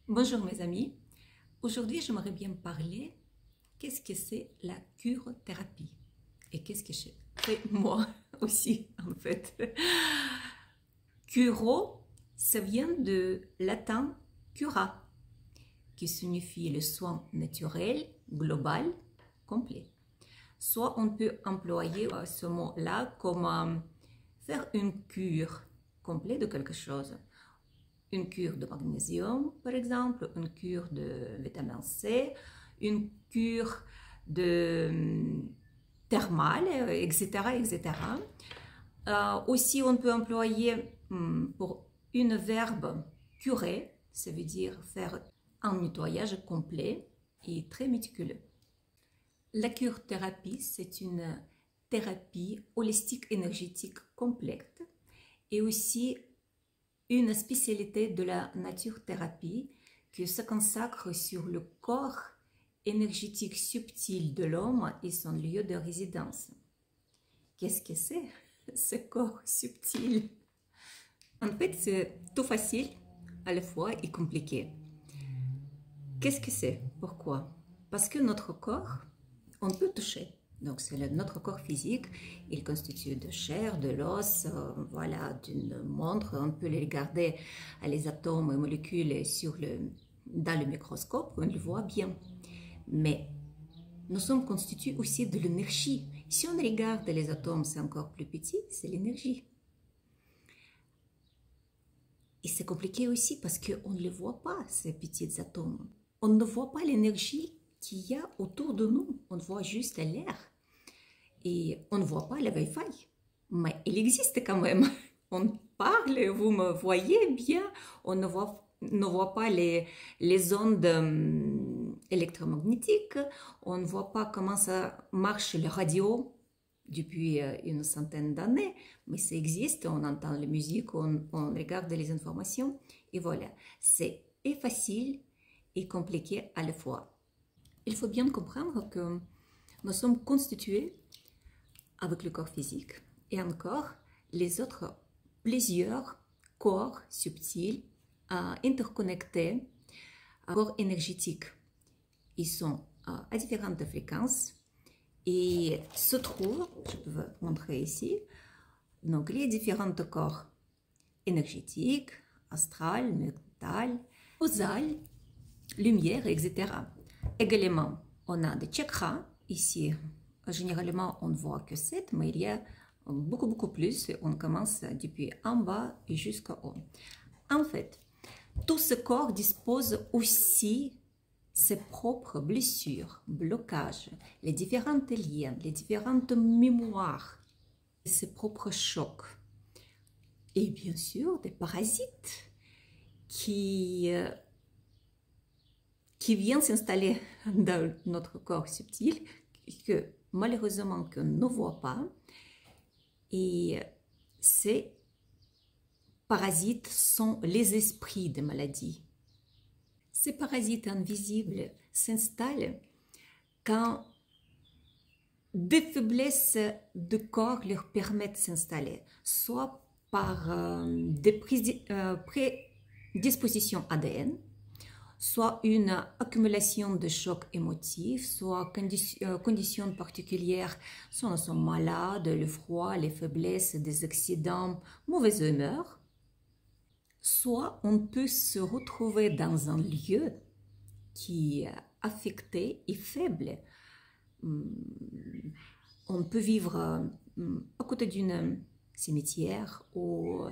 Bonjour mes amis, aujourd'hui j'aimerais bien parler qu'est-ce que c'est la curothérapie et qu'est-ce que je fais moi aussi en fait. Curo, ça vient de latin cura, qui signifie le soin naturel, global, complet. Soit on peut employer ce mot-là comme faire une cure complète de quelque chose. Une cure de magnésium, par exemple, une cure de vitamine C, une cure de thermale, etc. etc. Aussi, on peut employer pour une verbe curer, ça veut dire faire un nettoyage complet et très méticuleux. La cure-thérapie, c'est une thérapie holistique énergétique complète et aussi une spécialité de la nature-thérapie qui se consacre sur le corps énergétique subtil de l'homme et son lieu de résidence. Qu'est-ce que c'est ce corps subtil? En fait, c'est tout facile à la fois et compliqué. Qu'est-ce que c'est? Pourquoi? Parce que notre corps, on peut toucher. Donc, c'est notre corps physique. Il constitue de chair, de l'os, voilà, d'une montre. On peut les regarder, les atomes et molécules dans le microscope, on le voit bien. Mais nous sommes constitués aussi de l'énergie. Si on regarde les atomes, c'est encore plus petit, c'est l'énergie. Et c'est compliqué aussi parce qu'on ne les voit pas, ces petits atomes. On ne voit pas l'énergie qu'il y a autour de nous. On voit juste l'air. Et on ne voit pas le Wi-Fi. Mais il existe quand même. On parle, vous me voyez bien. On ne voit pas les ondes électromagnétiques. On ne voit pas comment ça marche la radio depuis une centaine d'années. Mais ça existe. On entend la musique, on regarde les informations. Et voilà. C'est facile et compliqué à la fois. Il faut bien comprendre que nous sommes constitués avec le corps physique et encore les autres plusieurs corps subtils interconnectés, corps énergétiques. Ils sont à différentes fréquences et se trouvent, je peux vous montrer ici, donc les différents corps énergétiques, astral, mental, causal, lumière, etc. Également, on a des chakras ici. Généralement, on ne voit que 7, mais il y a beaucoup plus. On commence depuis en bas et jusqu'en haut. En fait, tout ce corps dispose aussi ses propres blessures, blocages, les différents liens, les différentes mémoires, ses propres chocs. Et bien sûr, des parasites qui viennent s'installer dans notre corps subtil, que malheureusement qu'on ne voit pas. Et ces parasites sont les esprits des maladies. Ces parasites invisibles s'installent quand des faiblesses de corps leur permettent de s'installer, soit par des prédispositions ADN, soit une accumulation de chocs émotifs, soit conditions particulières, soit nous sommes malades, le froid, les faiblesses, des accidents, mauvaise humeur, soit on peut se retrouver dans un lieu qui est affecté et faible. On peut vivre à côté d'une cimetière ou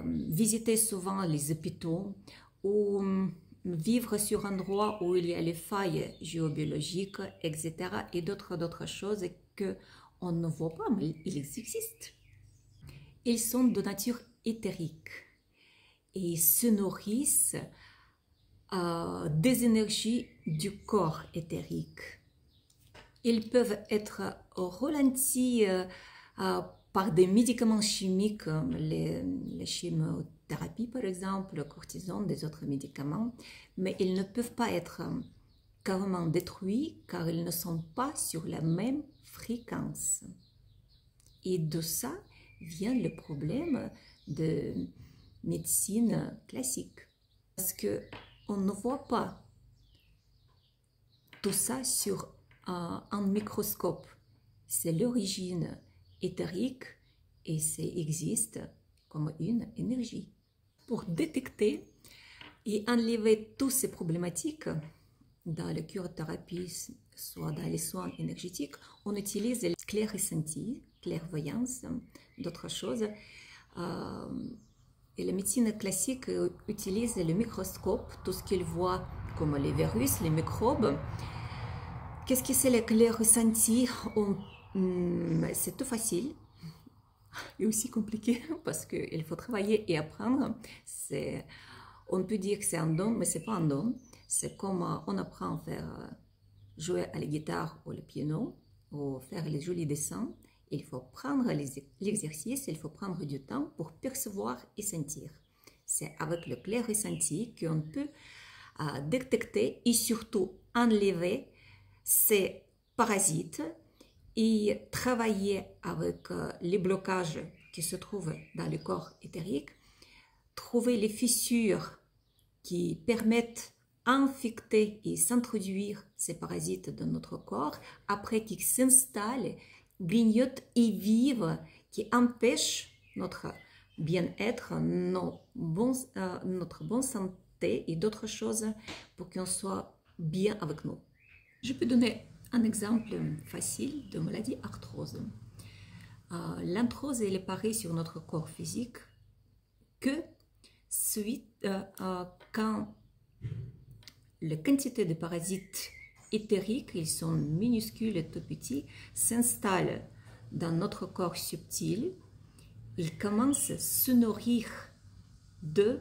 visiter souvent les hôpitaux ou vivre sur un endroit où il y a les failles géobiologiques, etc. et d'autres choses qu'on ne voit pas, mais ils existent. Ils sont de nature éthérique et se nourrissent des énergies du corps éthérique. Ils peuvent être ralentis par des médicaments chimiques, les chimiothérapies par exemple, le cortisone, des autres médicaments, mais ils ne peuvent pas être carrément détruits car ils ne sont pas sur la même fréquence. Et de ça vient le problème de médecine classique. Parce que on ne voit pas tout ça sur un microscope. C'est l'origine éthérique et ça existe comme une énergie. Pour détecter et enlever toutes ces problématiques dans la curothérapie, soit dans les soins énergétiques, on utilise le clair-ressenti, clairvoyance, d'autres choses. Et la médecine classique utilise le microscope, tout ce qu'il voit comme les virus, les microbes. Qu'est-ce que c'est le clair-ressenti? C'est tout facile et aussi compliqué parce qu'il faut travailler et apprendre. On peut dire que c'est un don, mais ce n'est pas un don. C'est comme on apprend à faire jouer à la guitare ou le piano ou faire les jolis dessins. Il faut prendre l'exercice, il faut prendre du temps pour percevoir et sentir. C'est avec le clair ressenti qu'on peut détecter et surtout enlever ces parasites et travailler avec les blocages qui se trouvent dans le corps éthérique, trouver les fissures qui permettent d'infecter et s'introduire ces parasites dans notre corps après qu'ils s'installent, grignotent et vivent, qui empêchent notre bien-être, notre bonne santé et d'autres choses pour qu'on soit bien avec nous. Je peux donner un exemple facile de maladie arthrose. L'arthrose, elle apparaît sur notre corps physique que quand la quantité de parasites éthériques, ils sont minuscules et tout petits, s'installent dans notre corps subtil. Ils commencent à se nourrir de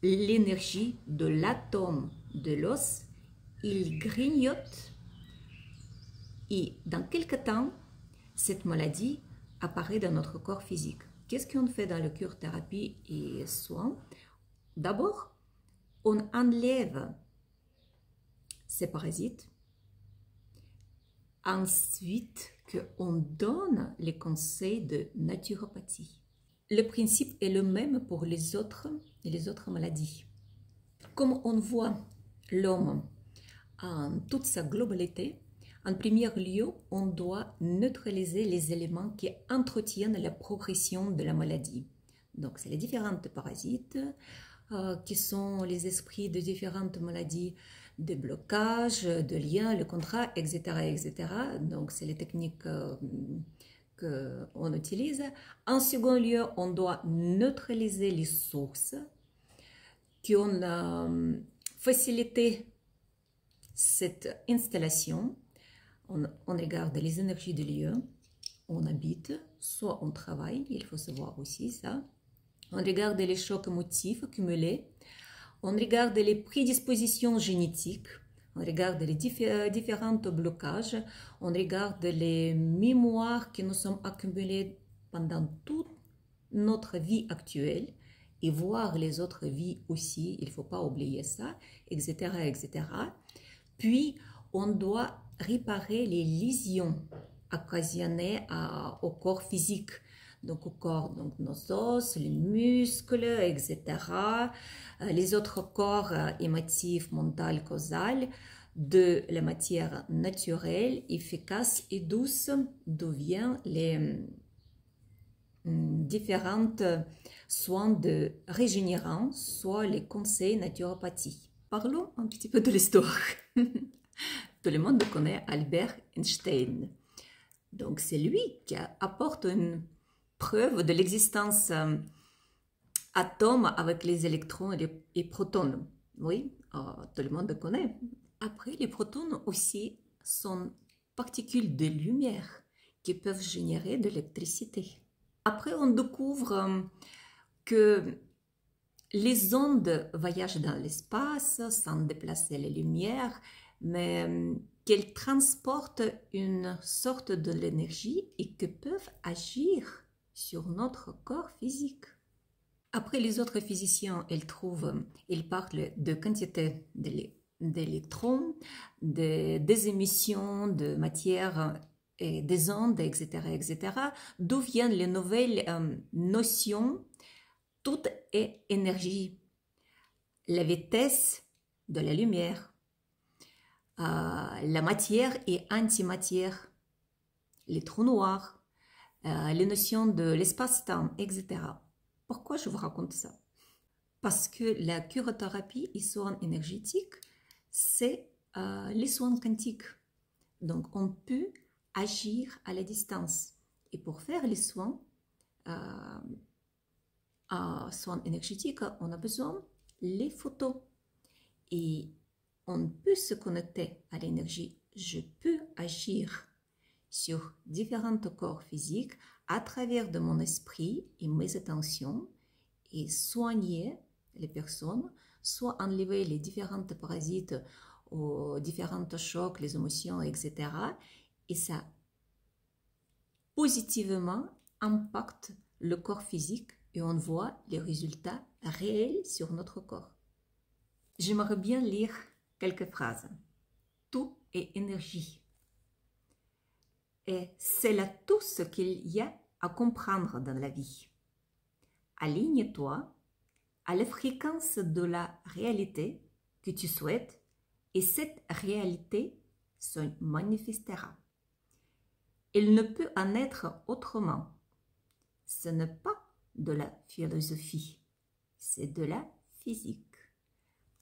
l'énergie de l'atome de l'os. Ils grignotent et dans quelque temps, cette maladie apparaît dans notre corps physique. Qu'est-ce qu'on fait dans la cure-thérapie et soins? D'abord, on enlève ces parasites. Ensuite, on donne les conseils de naturopathie. Le principe est le même pour les autres maladies. Comme on voit l'homme en toute sa globalité, en premier lieu, on doit neutraliser les éléments qui entretiennent la progression de la maladie. Donc, c'est les différents parasites qui sont les esprits de différentes maladies, de blocage, de liens, le contrat, etc., etc. Donc, c'est les techniques qu'on utilise. En second lieu, on doit neutraliser les sources qui ont facilité cette installation. On regarde les énergies du lieu, on habite, soit on travaille, il faut savoir aussi ça. On regarde les chocs émotifs accumulés, on regarde les prédispositions génétiques, on regarde les différents blocages, on regarde les mémoires qui nous sont accumulées pendant toute notre vie actuelle et voir les autres vies aussi, il ne faut pas oublier ça, etc., etc. Puis, on doit réparer les lésions occasionnées au corps physique, donc au corps, donc nos os, les muscles, etc. Les autres corps émotifs, mental, causal, de la matière naturelle, efficace et douce, d'où viennent les différents soins de régénérants, soit les conseils naturopathie. Parlons un petit peu de l'histoire. Tout le monde connaît Albert Einstein. Donc, c'est lui qui apporte une preuve de l'existence atomes avec les électrons et les protons. Oui, tout le monde connaît. Après, les protons aussi sont particules de lumière qui peuvent générer de l'électricité. Après, on découvre que les ondes voyagent dans l'espace sans déplacer les lumières, mais qu'elles transportent une sorte de l'énergie et que peuvent agir sur notre corps physique. Après, les autres physiciens, ils parlent de quantité d'électrons, des émissions de matière et des ondes, etc., etc., d'où viennent les nouvelles notions. Tout est énergie. La vitesse de la lumière, la matière et antimatière, les trous noirs, les notions de l'espace-temps, etc. Pourquoi je vous raconte ça? Parce que la cryothérapie et soins énergétiques, c'est les soins quantiques. Donc, on peut agir à la distance. Et pour faire les soins énergétiques, on a besoin des photos. Et on peut se connecter à l'énergie. Je peux agir sur différents corps physiques à travers de mon esprit et mes attentions et soigner les personnes, soit enlever les différents parasites ou différents chocs, les émotions, etc. Et ça positivement impacte le corps physique et on voit les résultats réels sur notre corps. J'aimerais bien lire quelques phrases. Tout est énergie. Et c'est là tout ce qu'il y a à comprendre dans la vie. Aligne-toi à la fréquence de la réalité que tu souhaites et cette réalité se manifestera. Il ne peut en être autrement. Ce n'est pas de la philosophie, c'est de la physique.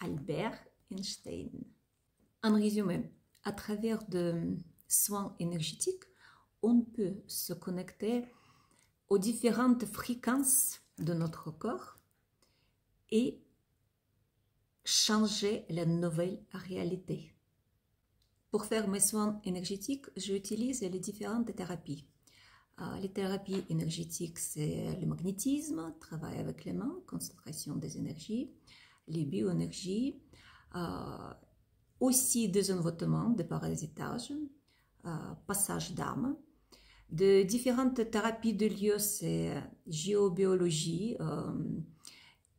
Albert Einstein. En résumé, à travers de soins énergétiques, on peut se connecter aux différentes fréquences de notre corps et changer la nouvelle réalité. Pour faire mes soins énergétiques, j'utilise les différentes thérapies. Les thérapies énergétiques, c'est le magnétisme, travail avec les mains, concentration des énergies, les bioénergies, aussi désenvoûtement, déparasitage, passage d'âme. De différentes thérapies de lieu, c'est géobiologie,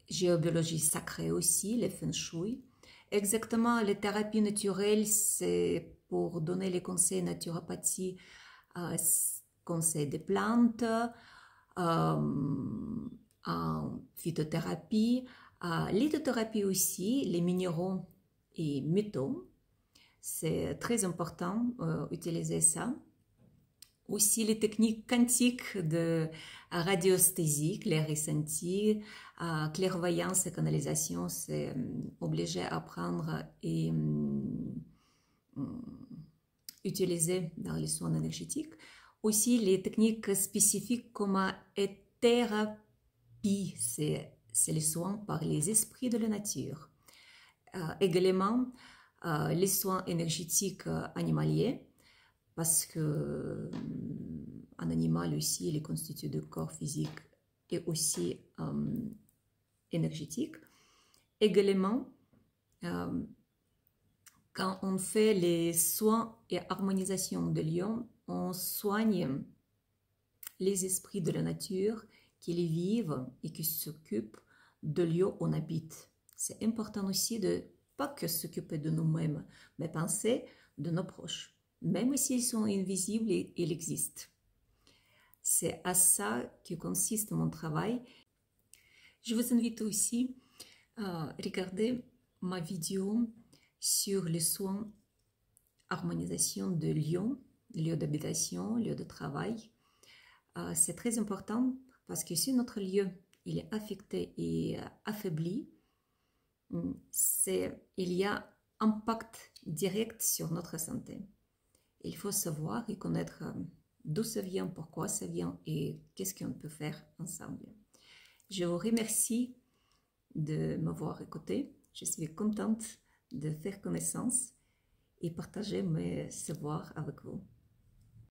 géobiologie sacrée aussi, les feng shui. Exactement, les thérapies naturelles, c'est pour donner les conseils naturopathie, conseils des plantes, en phytothérapie, lithothérapie aussi, les minéraux et métaux. C'est très important d'utiliser ça. Aussi les techniques quantiques de radiesthésie, les ressentis, clairvoyance et canalisation, c'est obligé à apprendre et utiliser dans les soins énergétiques. Aussi les techniques spécifiques comme thérapie, c'est les soins par les esprits de la nature. Également, les soins énergétiques animaliers, parce que un animal aussi, il est constitué de corps physique et aussi énergétique. Également, quand on fait les soins et harmonisation de lion, on soigne les esprits de la nature qui les vivent et qui s'occupent de lieu où on habite. C'est important aussi de pas que s'occuper de nous-mêmes, mais penser de nos proches. Même s'ils sont invisibles, ils existent. C'est à ça que consiste mon travail. Je vous invite aussi à regarder ma vidéo sur les soins harmonisation de lieu d'habitation, lieu de travail. C'est très important parce que si notre lieu il est affecté et affaibli, il y a un impact direct sur notre santé. Il faut savoir et connaître d'où ça vient, pourquoi ça vient et qu'est-ce qu'on peut faire ensemble. Je vous remercie de m'avoir écouté. Je suis contente de faire connaissance et partager mes savoirs avec vous.